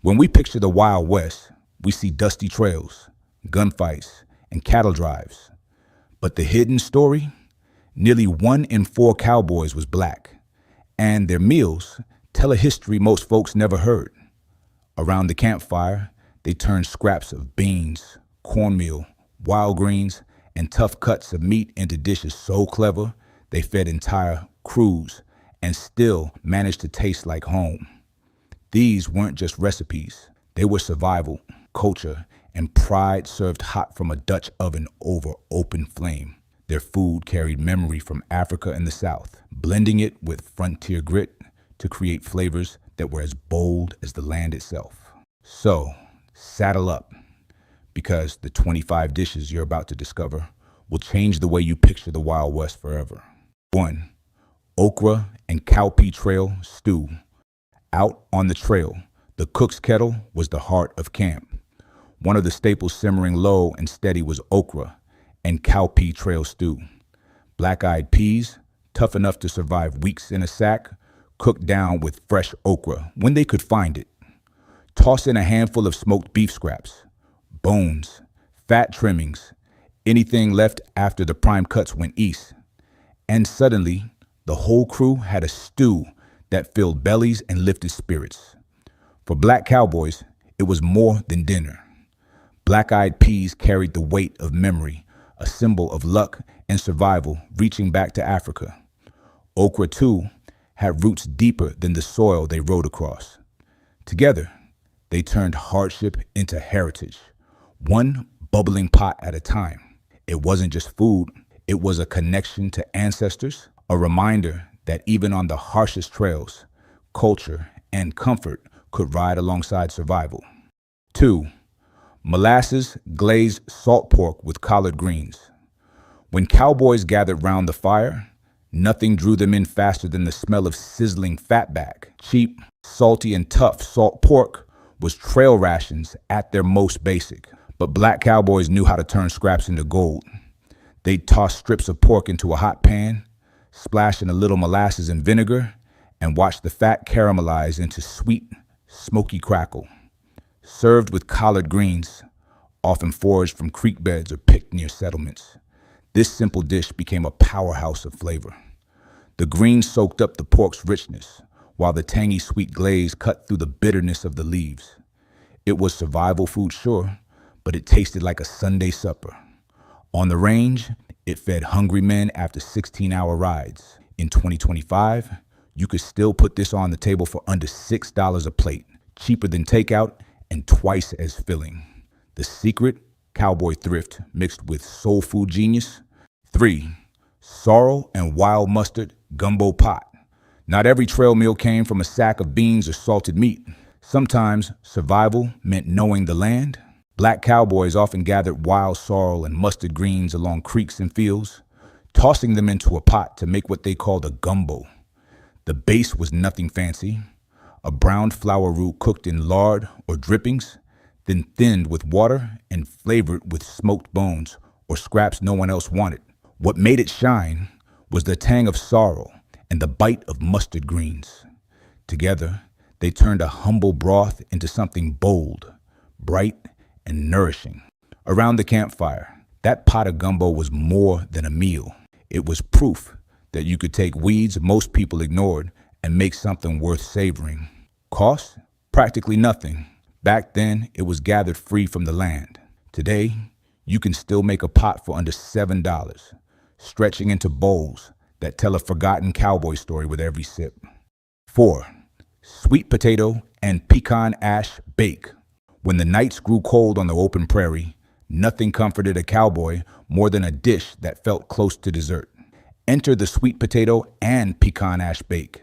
When we picture the Wild West, we see dusty trails, gunfights, and cattle drives. But the hidden story? Nearly 1 in 4 cowboys was black, and their meals tell a history most folks never heard. Around the campfire, they turned scraps of beans, cornmeal, wild greens, and tough cuts of meat into dishes so clever they fed entire crews and still managed to taste like home. These weren't just recipes. They were survival, culture, and pride served hot from a Dutch oven over open flame. Their food carried memory from Africa and the South, blending it with frontier grit to create flavors that were as bold as the land itself. So, saddle up, because the 25 dishes you're about to discover will change the way you picture the Wild West forever. 1. Okra and Cowpea Trail Stew. Out on the trail, the cook's kettle was the heart of camp. One of the staples simmering low and steady was okra and cowpea trail stew. Black-eyed peas, tough enough to survive weeks in a sack, cooked down with fresh okra when they could find it. Toss in a handful of smoked beef scraps, bones, fat trimmings, anything left after the prime cuts went east. And suddenly, the whole crew had a stew that filled bellies and lifted spirits. For Black Cowboys, it was more than dinner. Black-eyed peas carried the weight of memory, a symbol of luck and survival reaching back to Africa. Okra, too, had roots deeper than the soil they rode across. Together, they turned hardship into heritage, one bubbling pot at a time. It wasn't just food, it was a connection to ancestors, a reminder that even on the harshest trails, culture and comfort could ride alongside survival. 2. Molasses-Glazed Salt Pork with collard greens. When cowboys gathered round the fire, nothing drew them in faster than the smell of sizzling fatback. Cheap, salty, and tough salt pork was trail rations at their most basic. But Black Cowboys knew how to turn scraps into gold. They'd toss strips of pork into a hot pan, splash in a little molasses and vinegar, and watch the fat caramelize into sweet, smoky crackle. Served with collard greens, often foraged from creek beds or picked near settlements, this simple dish became a powerhouse of flavor. The greens soaked up the pork's richness, while the tangy sweet glaze cut through the bitterness of the leaves. It was survival food, sure, but it tasted like a Sunday supper. On the range, it fed hungry men after 16-hour rides. In 2025, you could still put this on the table for under $6 a plate, cheaper than takeout and twice as filling. The secret? Cowboy thrift mixed with soul food genius. 3. Sorrel and wild mustard gumbo pot. Not every trail meal came from a sack of beans or salted meat. Sometimes survival meant knowing the land. Black Cowboys often gathered wild sorrel and mustard greens along creeks and fields, tossing them into a pot to make what they called a gumbo. The base was nothing fancy. A browned flour roux cooked in lard or drippings, then thinned with water and flavored with smoked bones or scraps no one else wanted. What made it shine was the tang of sorrel and the bite of mustard greens. Together, they turned a humble broth into something bold, bright, and nourishing. Around the campfire, that pot of gumbo was more than a meal. It was proof that you could take weeds most people ignored and make something worth savoring. Cost? Practically nothing. Back then, it was gathered free from the land. Today, you can still make a pot for under $7, stretching into bowls that tell a forgotten cowboy story with every sip. 4. Sweet potato and pecan ash bake. When the nights grew cold on the open prairie, nothing comforted a cowboy more than a dish that felt close to dessert. Enter the sweet potato and pecan ash bake.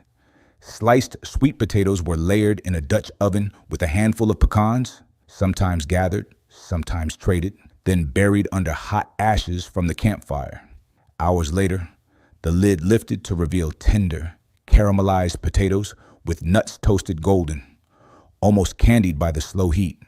Sliced sweet potatoes were layered in a Dutch oven with a handful of pecans, sometimes gathered, sometimes traded, then buried under hot ashes from the campfire. Hours later, the lid lifted to reveal tender, caramelized potatoes with nuts toasted golden, almost candied by the slow heat.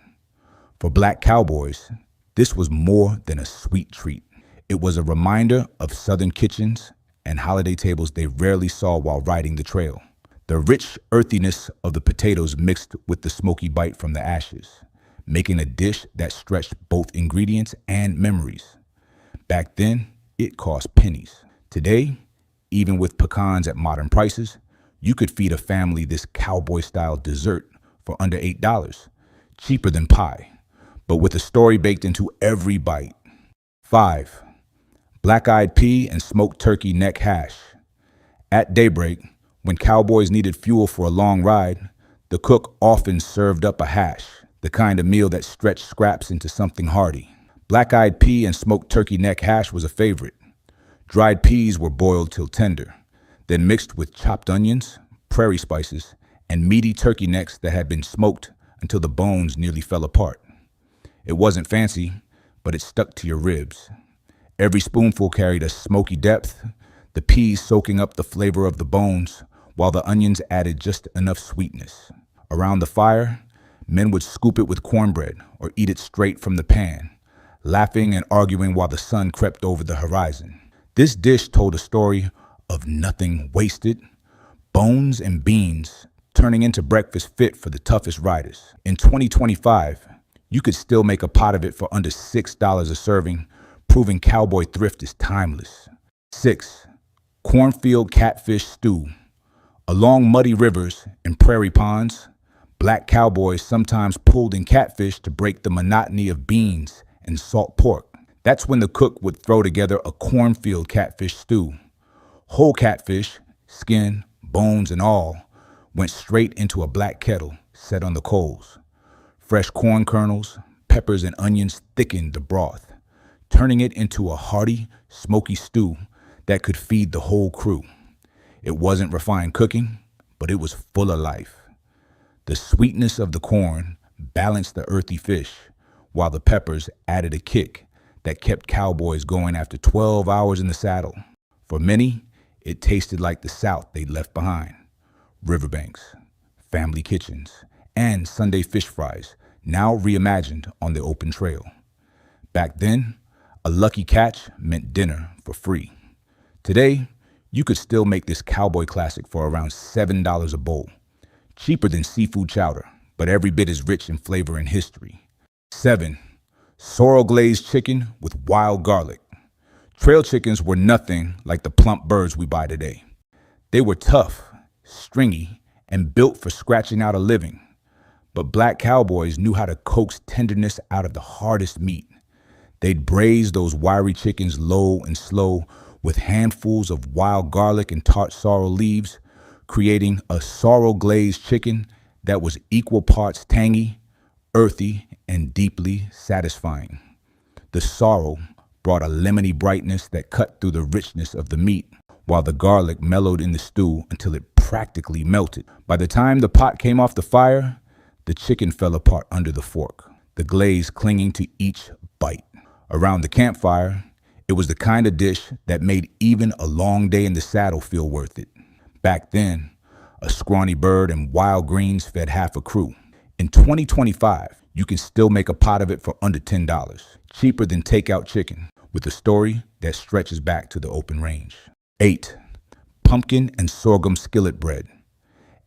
For Black Cowboys, this was more than a sweet treat. It was a reminder of Southern kitchens and holiday tables they rarely saw while riding the trail. The rich earthiness of the potatoes mixed with the smoky bite from the ashes, making a dish that stretched both ingredients and memories. Back then, it cost pennies. Today, even with pecans at modern prices, you could feed a family this cowboy-style dessert for under $8, cheaper than pie, but with a story baked into every bite. 5. Black-eyed pea and smoked turkey neck hash. At daybreak, when cowboys needed fuel for a long ride, the cook often served up a hash, the kind of meal that stretched scraps into something hearty. Black-eyed pea and smoked turkey neck hash was a favorite. Dried peas were boiled till tender, then mixed with chopped onions, prairie spices, and meaty turkey necks that had been smoked until the bones nearly fell apart. It wasn't fancy, but it stuck to your ribs. Every spoonful carried a smoky depth, the peas soaking up the flavor of the bones, while the onions added just enough sweetness. Around the fire, men would scoop it with cornbread or eat it straight from the pan, laughing and arguing while the sun crept over the horizon. This dish told a story of nothing wasted, bones and beans turning into breakfast fit for the toughest riders. In 2025, you could still make a pot of it for under $6 a serving, proving cowboy thrift is timeless. 6. Cornfield catfish stew. Along muddy rivers and prairie ponds, black cowboys sometimes pulled in catfish to break the monotony of beans and salt pork. That's when the cook would throw together a cornfield catfish stew. Whole catfish, skin, bones, and all, went straight into a black kettle set on the coals. Fresh corn kernels, peppers, and onions thickened the broth, turning it into a hearty, smoky stew that could feed the whole crew. It wasn't refined cooking, but it was full of life. The sweetness of the corn balanced the earthy fish, while the peppers added a kick that kept cowboys going after 12 hours in the saddle. For many, it tasted like the South they'd left behind. Riverbanks, family kitchens, and Sunday fish fries, now reimagined on the open trail. Back then, a lucky catch meant dinner for free. Today, you could still make this cowboy classic for around $7 a bowl. Cheaper than seafood chowder, but every bit as rich in flavor and history. 7. Sorrel-glazed chicken with wild garlic. Trail chickens were nothing like the plump birds we buy today. They were tough, stringy, and built for scratching out a living. But black cowboys knew how to coax tenderness out of the hardest meat. They'd braise those wiry chickens low and slow with handfuls of wild garlic and tart sorrel leaves, creating a sorrel-glazed chicken that was equal parts tangy, earthy, and deeply satisfying. The sorrel brought a lemony brightness that cut through the richness of the meat, while the garlic mellowed in the stew until it practically melted. By the time the pot came off the fire, the chicken fell apart under the fork, the glaze clinging to each bite. Around the campfire, it was the kind of dish that made even a long day in the saddle feel worth it. Back then, a scrawny bird and wild greens fed half a crew. In 2025, you can still make a pot of it for under $10, cheaper than takeout chicken, with a story that stretches back to the open range. 8. Pumpkin and sorghum skillet bread.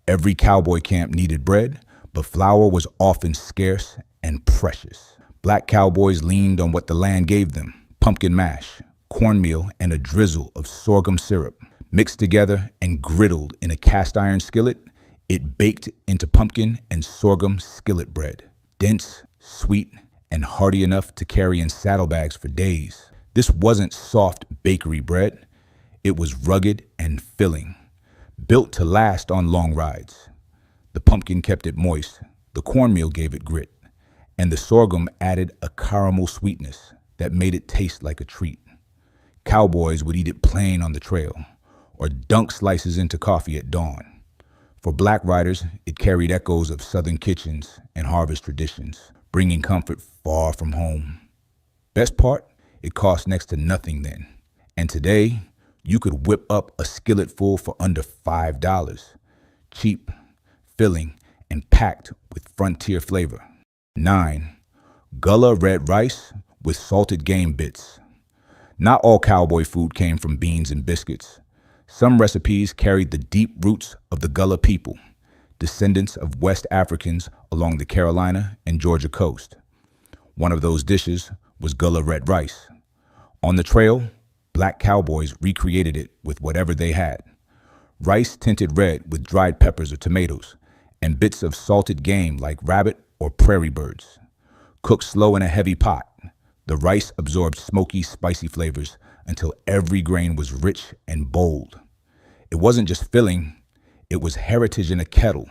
Every cowboy camp needed bread, but flour was often scarce and precious. Black cowboys leaned on what the land gave them: pumpkin mash, cornmeal, and a drizzle of sorghum syrup. Mixed together and griddled in a cast iron skillet, it baked into pumpkin and sorghum skillet bread. Dense, sweet, and hearty enough to carry in saddlebags for days. This wasn't soft bakery bread. It was rugged and filling, built to last on long rides. The pumpkin kept it moist, the cornmeal gave it grit, and the sorghum added a caramel sweetness that made it taste like a treat. Cowboys would eat it plain on the trail, or dunk slices into coffee at dawn. For black riders, it carried echoes of southern kitchens and harvest traditions, bringing comfort far from home. Best part, it cost next to nothing then. And today, you could whip up a skillet full for under $5. Cheap, filling, and packed with frontier flavor. 9. Gullah red rice with salted game bits. Not all cowboy food came from beans and biscuits. Some recipes carried the deep roots of the Gullah people, descendants of West Africans along the Carolina and Georgia coast. One of those dishes was Gullah red rice. On the trail, Black Cowboys recreated it with whatever they had. Rice tinted red with dried peppers or tomatoes, and bits of salted game like rabbit or prairie birds. Cooked slow in a heavy pot, the rice absorbed smoky, spicy flavors until every grain was rich and bold. It wasn't just filling, it was heritage in a kettle,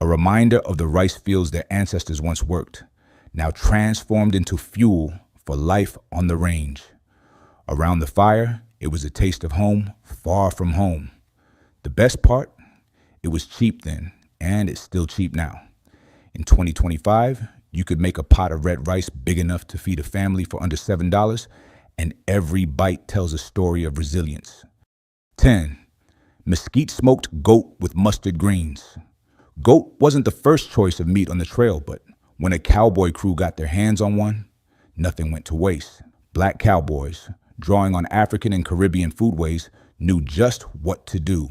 a reminder of the rice fields their ancestors once worked, now transformed into fuel for life on the range. Around the fire, it was a taste of home far from home. The best part? It was cheap then, and it's still cheap now. In 2025, you could make a pot of red rice big enough to feed a family for under $7, and every bite tells a story of resilience. 10. Mesquite smoked goat with mustard greens. Goat wasn't the first choice of meat on the trail, but when a cowboy crew got their hands on one, nothing went to waste. Black Cowboys, drawing on African and Caribbean foodways, knew just what to do.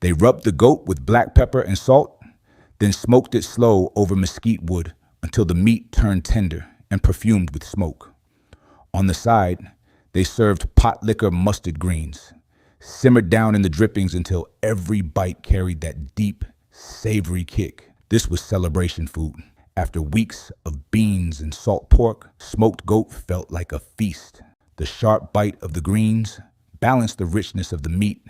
They rubbed the goat with black pepper and salt, then smoked it slow over mesquite wood until the meat turned tender and perfumed with smoke. On the side, they served pot liquor mustard greens, simmered down in the drippings until every bite carried that deep, savory kick. This was celebration food. After weeks of beans and salt pork, smoked goat felt like a feast. The sharp bite of the greens balanced the richness of the meat,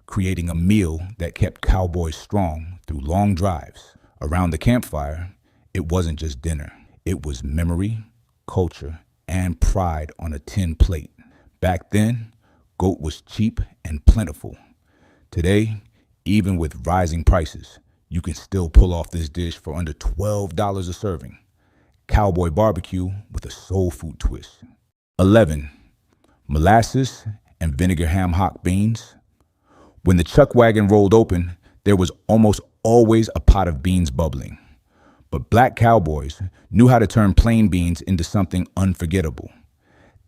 creating a meal that kept cowboys strong through long drives. Around the campfire, it wasn't just dinner. It was memory, culture, and pride on a tin plate. Back then, goat was cheap and plentiful. Today, even with rising prices, you can still pull off this dish for under $12 a serving. Cowboy barbecue with a soul food twist. 11. Molasses and vinegar ham hock beans. When the chuck wagon rolled open, there was almost always a pot of beans bubbling. But Black Cowboys knew how to turn plain beans into something unforgettable.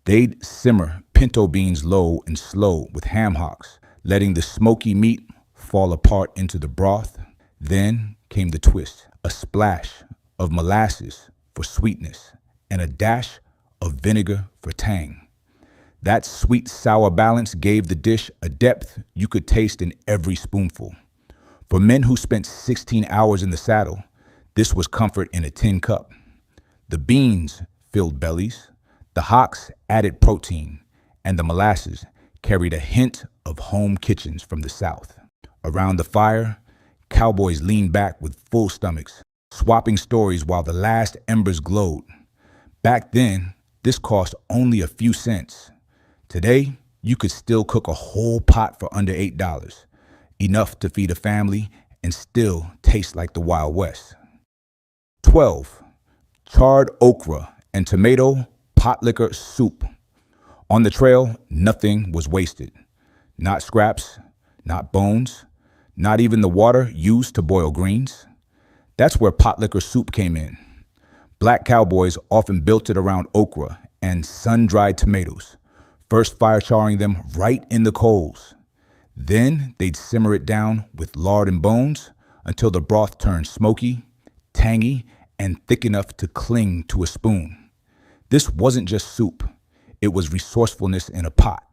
They'd simmer pinto beans low and slow with ham hocks, letting the smoky meat fall apart into the broth. Then came the twist, a splash of molasses for sweetness and a dash of vinegar for tang. That sweet-sour balance gave the dish a depth you could taste in every spoonful. For men who spent 16 hours in the saddle, this was comfort in a tin cup. The beans filled bellies, the hocks added protein, and the molasses carried a hint of home kitchens from the South. Around the fire, cowboys leaned back with full stomachs, swapping stories while the last embers glowed. Back then, this cost only a few cents. Today, you could still cook a whole pot for under $8, enough to feed a family and still taste like the Wild West. 12. Charred okra and tomato pot liquor soup. On the trail, nothing was wasted. Not scraps, not bones, not even the water used to boil greens. That's where pot liquor soup came in. Black Cowboys often built it around okra and sun-dried tomatoes, first fire charring them right in the coals. Then they'd simmer it down with lard and bones until the broth turned smoky, tangy, and thick enough to cling to a spoon. This wasn't just soup. It was resourcefulness in a pot.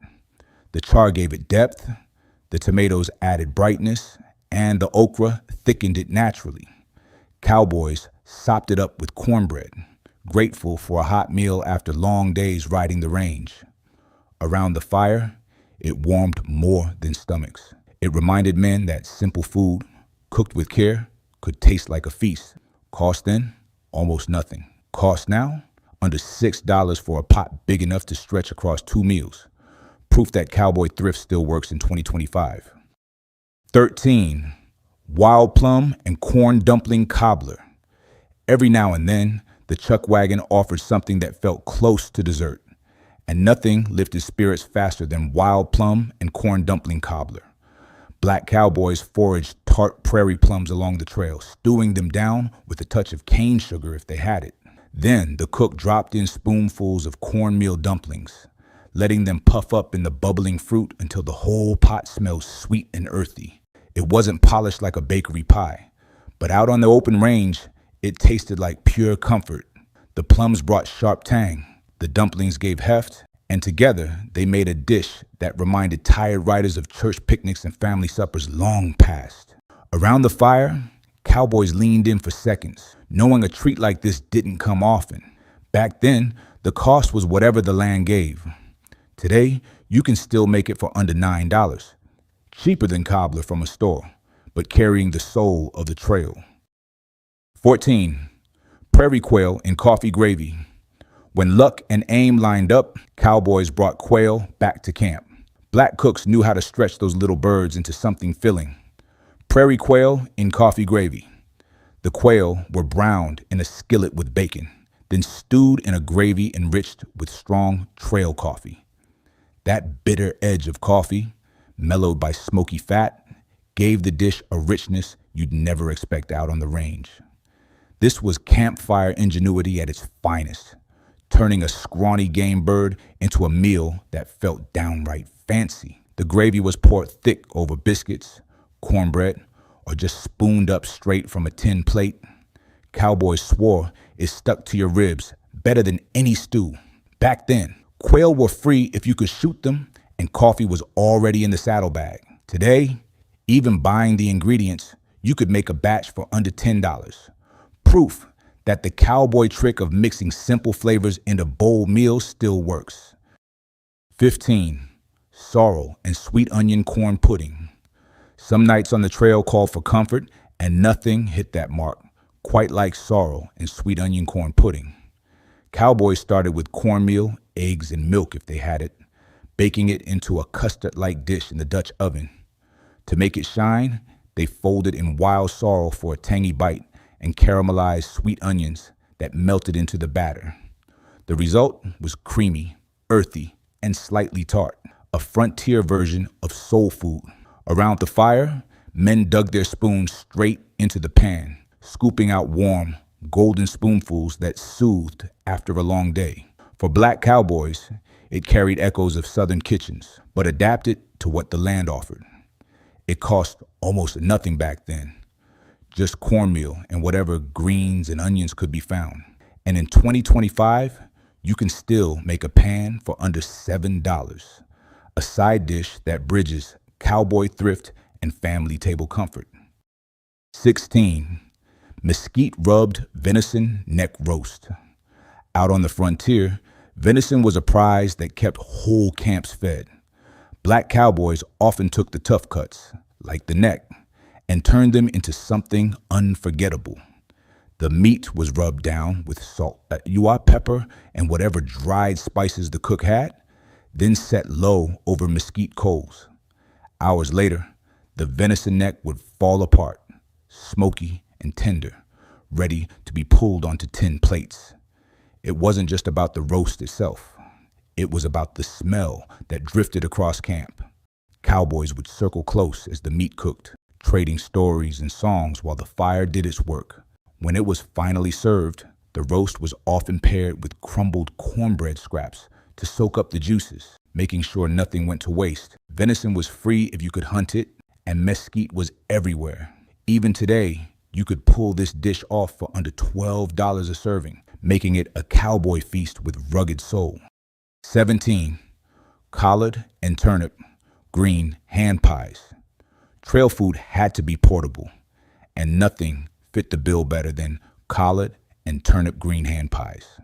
The char gave it depth, the tomatoes added brightness, and the okra thickened it naturally. Cowboys sopped it up with cornbread, grateful for a hot meal after long days riding the range. Around the fire, it warmed more than stomachs. It reminded men that simple food, cooked with care, could taste like a feast. Cost then, almost nothing. Cost now, under $6 for a pot big enough to stretch across 2 meals. Proof that cowboy thrift still works in 2025. 13. Wild plum and corn dumpling cobbler. Every now and then, the chuck wagon offered something that felt close to dessert, and nothing lifted spirits faster than wild plum and corn dumpling cobbler. Black Cowboys foraged tart prairie plums along the trail, stewing them down with a touch of cane sugar if they had it. Then the cook dropped in spoonfuls of cornmeal dumplings, letting them puff up in the bubbling fruit until the whole pot smelled sweet and earthy. It wasn't polished like a bakery pie, but out on the open range, it tasted like pure comfort. The plums brought sharp tang, the dumplings gave heft, and together they made a dish that reminded tired riders of church picnics and family suppers long past. Around the fire, cowboys leaned in for seconds, knowing a treat like this didn't come often. Back then, the cost was whatever the land gave. Today, you can still make it for under $9, cheaper than cobbler from a store, but carrying the soul of the trail. 14. Prairie quail in coffee gravy. When luck and aim lined up, cowboys brought quail back to camp. Black cooks knew how to stretch those little birds into something filling. Prairie quail in coffee gravy. The quail were browned in a skillet with bacon, then stewed in a gravy enriched with strong trail coffee. That bitter edge of coffee, mellowed by smoky fat, gave the dish a richness you'd never expect out on the range. This was campfire ingenuity at its finest, turning a scrawny game bird into a meal that felt downright fancy. The gravy was poured thick over biscuits, cornbread, or just spooned up straight from a tin plate. Cowboys swore it stuck to your ribs better than any stew. Back then, quail were free if you could shoot them, and coffee was already in the saddlebag. Today, even buying the ingredients, you could make a batch for under $10. Proof that the cowboy trick of mixing simple flavors into bold meals still works. 15. Sorrel and sweet onion corn pudding. Some nights on the trail called for comfort, and nothing hit that mark quite like sorrel and sweet onion corn pudding. Cowboys started with cornmeal, eggs, and milk if they had it, baking it into a custard-like dish in the Dutch oven. To make it shine, they folded in wild sorrel for a tangy bite and caramelized sweet onions that melted into the batter. The result was creamy, earthy, and slightly tart, a frontier version of soul food. Around the fire, men dug their spoons straight into the pan, scooping out warm, golden spoonfuls that soothed after a long day. For Black Cowboys, it carried echoes of southern kitchens, but adapted to what the land offered. It cost almost nothing back then, just cornmeal and whatever greens and onions could be found. And in 2025, you can still make a pan for under $7, a side dish that bridges cowboy thrift and family table comfort. 16. Mesquite rubbed venison neck roast. Out on the frontier, venison was a prize that kept whole camps fed. Black cowboys often took the tough cuts, like the neck, and turned them into something unforgettable. The meat was rubbed down with salt, UI pepper, and whatever dried spices the cook had, then set low over mesquite coals. Hours later, the venison neck would fall apart, smoky and tender, ready to be pulled onto tin plates. It wasn't just about the roast itself. It was about the smell that drifted across camp. Cowboys would circle close as the meat cooked, trading stories and songs while the fire did its work. When it was finally served, the roast was often paired with crumbled cornbread scraps to soak up the juices, making sure nothing went to waste. Venison was free if you could hunt it, and mesquite was everywhere. Even today, you could pull this dish off for under $12 a serving, making it a cowboy feast with rugged soul. 17. Collard and turnip green hand pies. Trail food had to be portable, and nothing fit the bill better than collard and turnip green hand pies.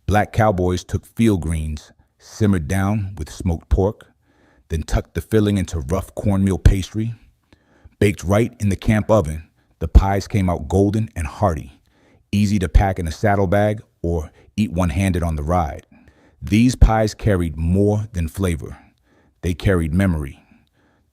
Black cowboys took field greens, simmered down with smoked pork, then tucked the filling into rough cornmeal pastry. Baked right in the camp oven, the pies came out golden and hearty, easy to pack in a saddlebag or eat one-handed on the ride. These pies carried more than flavor. They carried memory.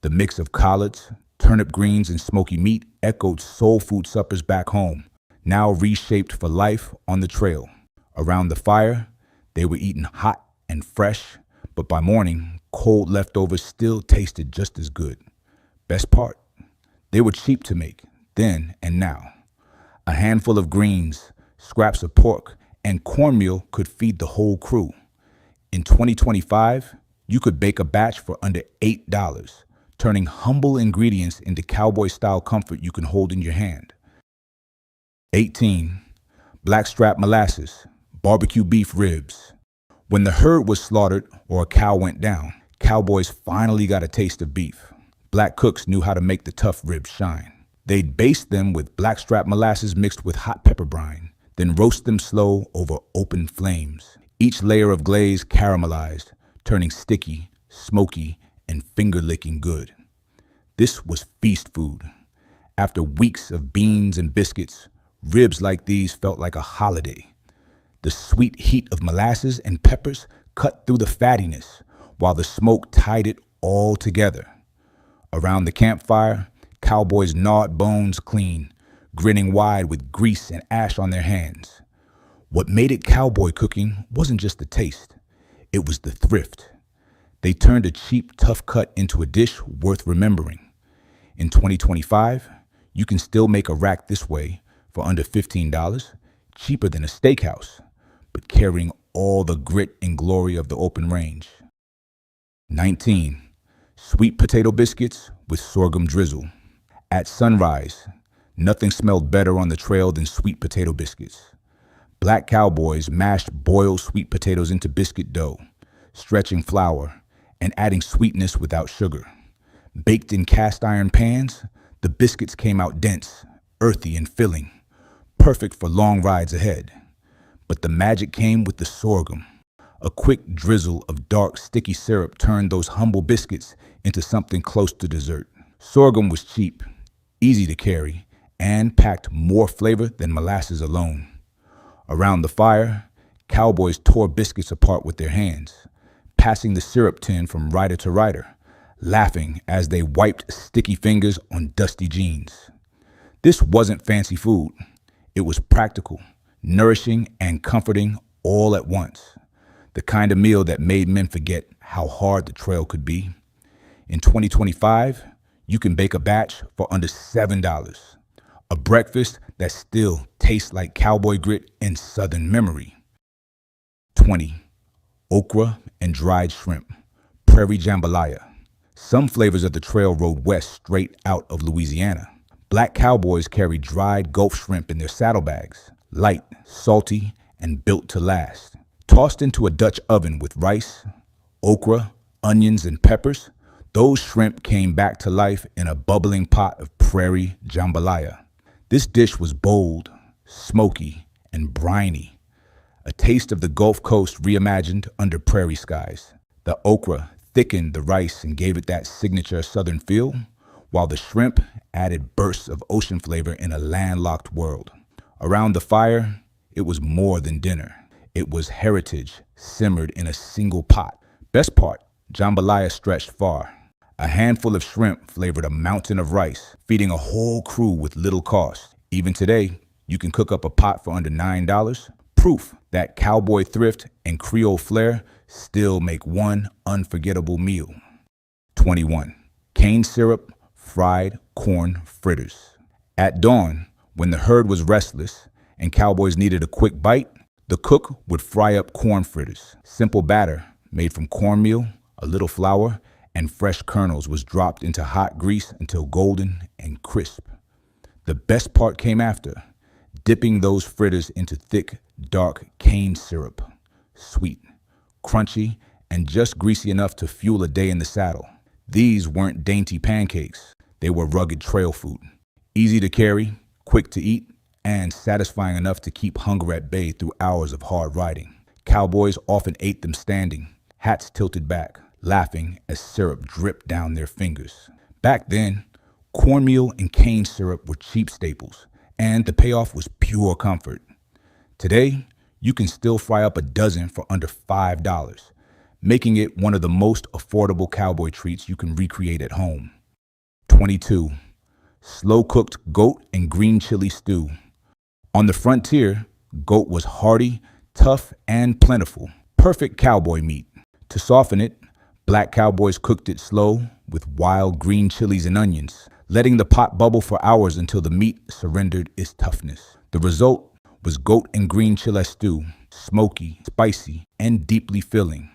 The mix of collards, turnip greens, and smoky meat echoed soul food suppers back home, now reshaped for life on the trail. Around the fire, they were eaten hot and fresh, but by morning, cold leftovers still tasted just as good. Best part, they were cheap to make, then and now. A handful of greens, scraps of pork, and cornmeal could feed the whole crew. In 2025, you could bake a batch for under $8, turning humble ingredients into cowboy-style comfort you can hold in your hand. 18. Blackstrap molasses, barbecue beef ribs. When the herd was slaughtered or a cow went down, cowboys finally got a taste of beef. Black cooks knew how to make the tough ribs shine. They'd baste them with blackstrap molasses mixed with hot pepper brine, then roast them slow over open flames. Each layer of glaze caramelized, turning sticky, smoky, and finger-licking good. This was feast food. After weeks of beans and biscuits, ribs like these felt like a holiday. The sweet heat of molasses and peppers cut through the fattiness, while the smoke tied it all together. Around the campfire, cowboys gnawed bones clean, grinning wide with grease and ash on their hands. What made it cowboy cooking wasn't just the taste, it was the thrift. They turned a cheap, tough cut into a dish worth remembering. In 2025, you can still make a rack this way for under $15, cheaper than a steakhouse, but carrying all the grit and glory of the open range. 19. Sweet potato biscuits with sorghum drizzle. At sunrise, nothing smelled better on the trail than sweet potato biscuits. Black Cowboys mashed boiled sweet potatoes into biscuit dough, stretching flour, and adding sweetness without sugar. Baked in cast iron pans, the biscuits came out dense, earthy, and filling, perfect for long rides ahead. But the magic came with the sorghum. A quick drizzle of dark, sticky syrup turned those humble biscuits into something close to dessert. Sorghum was cheap, easy to carry, and packed more flavor than molasses alone. Around the fire, cowboys tore biscuits apart with their hands, passing the syrup tin from rider to rider, laughing as they wiped sticky fingers on dusty jeans. This wasn't fancy food. It was practical, nourishing, and comforting all at once. The kind of meal that made men forget how hard the trail could be. In 2025, you can bake a batch for under $7. A breakfast that still tastes like cowboy grit and southern memory. 20. Okra and dried shrimp, prairie jambalaya. Some flavors of the trail rode west straight out of Louisiana. Black Cowboys carry dried Gulf shrimp in their saddlebags, light, salty, and built to last. Tossed into a Dutch oven with rice, okra, onions, and peppers, those shrimp came back to life in a bubbling pot of prairie jambalaya. This dish was bold, smoky, and briny, a taste of the Gulf Coast reimagined under prairie skies. The okra thickened the rice and gave it that signature southern feel, while the shrimp added bursts of ocean flavor in a landlocked world. Around the fire, it was more than dinner. It was heritage simmered in a single pot. Best part, jambalaya stretched far. A handful of shrimp flavored a mountain of rice, feeding a whole crew with little cost. Even today, you can cook up a pot for under $9. Proof that cowboy thrift and Creole flair still make one unforgettable meal. 21. Cane syrup, fried corn fritters. At dawn, when the herd was restless and cowboys needed a quick bite, the cook would fry up corn fritters. Simple batter made from cornmeal, a little flour, and fresh kernels was dropped into hot grease until golden and crisp. The best part came after, dipping those fritters into thick, dark cane syrup. Sweet, crunchy, and just greasy enough to fuel a day in the saddle. These weren't dainty pancakes. They were rugged trail food. Easy to carry, quick to eat, and satisfying enough to keep hunger at bay through hours of hard riding. Cowboys often ate them standing, hats tilted back, laughing as syrup dripped down their fingers. Back then, cornmeal and cane syrup were cheap staples, and the payoff was pure comfort. Today, you can still fry up a dozen for under $5, making it one of the most affordable cowboy treats you can recreate at home. 22. Slow-cooked goat and green chili stew. On the frontier, goat was hearty, tough, and plentiful. Perfect cowboy meat. To soften it, Black Cowboys cooked it slow with wild green chilies and onions, letting the pot bubble for hours until the meat surrendered its toughness. The result was goat and green chili stew, smoky, spicy, and deeply filling.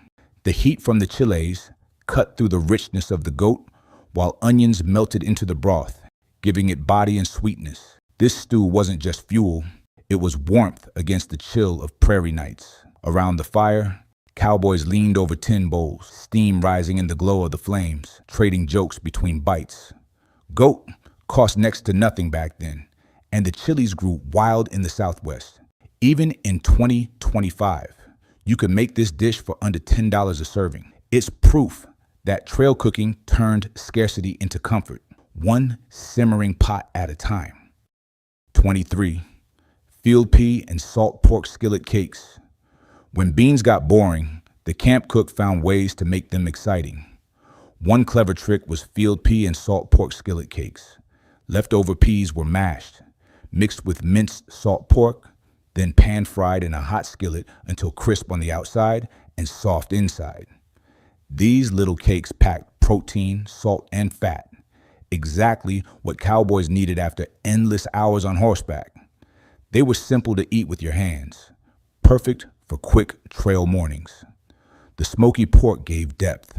The heat from the chiles cut through the richness of the goat, while onions melted into the broth, giving it body and sweetness. This stew wasn't just fuel, it was warmth against the chill of prairie nights. Around the fire, cowboys leaned over tin bowls, steam rising in the glow of the flames, trading jokes between bites. Goat cost next to nothing back then, and the chilies grew wild in the Southwest. Even in 2025, you could make this dish for under $10 a serving. It's proof that trail cooking turned scarcity into comfort, one simmering pot at a time. 23. Field pea and salt pork skillet cakes. When beans got boring, the camp cook found ways to make them exciting. One clever trick was field pea and salt pork skillet cakes. Leftover peas were mashed, mixed with minced salt pork, then pan-fried in a hot skillet until crisp on the outside and soft inside. These little cakes packed protein, salt, and fat, exactly what cowboys needed after endless hours on horseback. They were simple to eat with your hands, perfect for quick trail mornings. The smoky pork gave depth,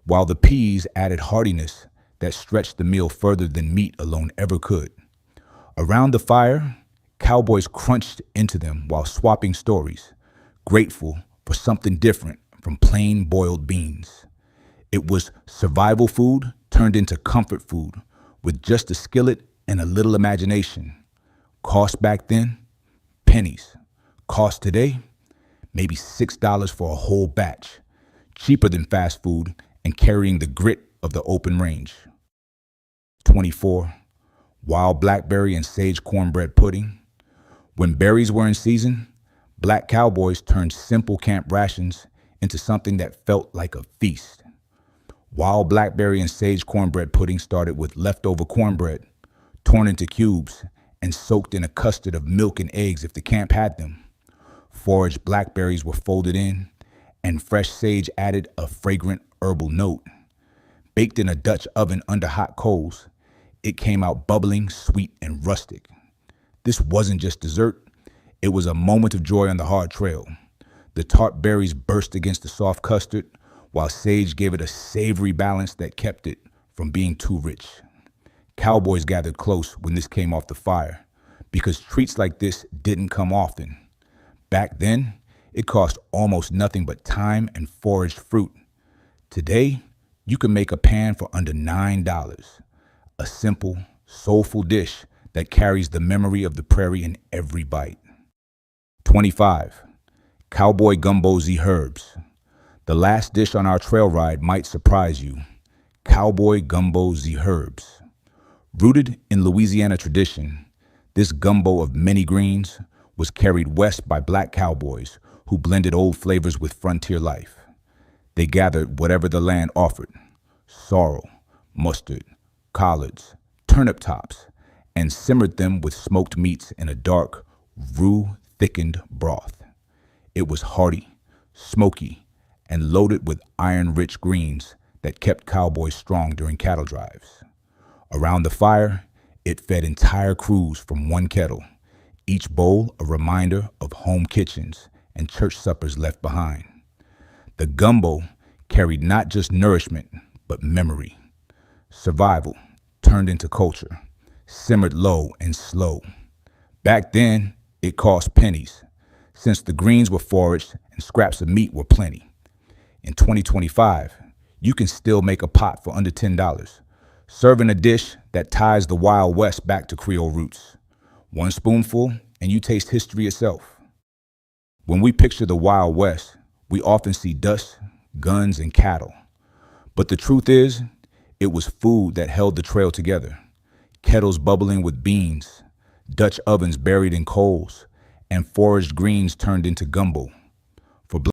while the peas added heartiness that stretched the meal further than meat alone ever could. Around the fire, cowboys crunched into them while swapping stories, grateful for something different from plain boiled beans. It was survival food turned into comfort food with just a skillet and a little imagination. Cost back then? Pennies. Cost today? Maybe $6 for a whole batch. Cheaper than fast food and carrying the grit of the open range. 24. Wild blackberry and sage cornbread pudding. When berries were in season, Black Cowboys turned simple camp rations into something that felt like a feast. Wild blackberry and sage cornbread pudding started with leftover cornbread, torn into cubes and soaked in a custard of milk and eggs if the camp had them. Foraged blackberries were folded in, and fresh sage added a fragrant herbal note. Baked in a Dutch oven under hot coals, it came out bubbling, sweet, and rustic. This wasn't just dessert, it was a moment of joy on the hard trail. The tart berries burst against the soft custard, while sage gave it a savory balance that kept it from being too rich. Cowboys gathered close when this came off the fire, because treats like this didn't come often. Back then, it cost almost nothing but time and foraged fruit. Today, you can make a pan for under $9. A simple, soulful dish that carries the memory of the prairie in every bite. 25. Cowboy Gumbo Z Herbs. The last dish on our trail ride might surprise you. Cowboy Gumbo Z Herbs. Rooted in Louisiana tradition, this gumbo of many greens was carried west by Black Cowboys who blended old flavors with frontier life. They gathered whatever the land offered: sorrel, mustard, collards, turnip tops, and simmered them with smoked meats in a dark, roux-thickened broth. It was hearty, smoky, and loaded with iron-rich greens that kept cowboys strong during cattle drives. Around the fire, it fed entire crews from one kettle, each bowl a reminder of home kitchens and church suppers left behind. The gumbo carried not just nourishment, but memory. Survival turned into culture, simmered low and slow. Back then, it cost pennies, since the greens were foraged and scraps of meat were plenty. In 2025, you can still make a pot for under $10, serving a dish that ties the Wild West back to Creole roots. One spoonful, and you taste history itself. When we picture the Wild West, we often see dust, guns, and cattle. But the truth is, it was food that held the trail together. Kettles bubbling with beans, Dutch ovens buried in coals, and foraged greens turned into gumbo.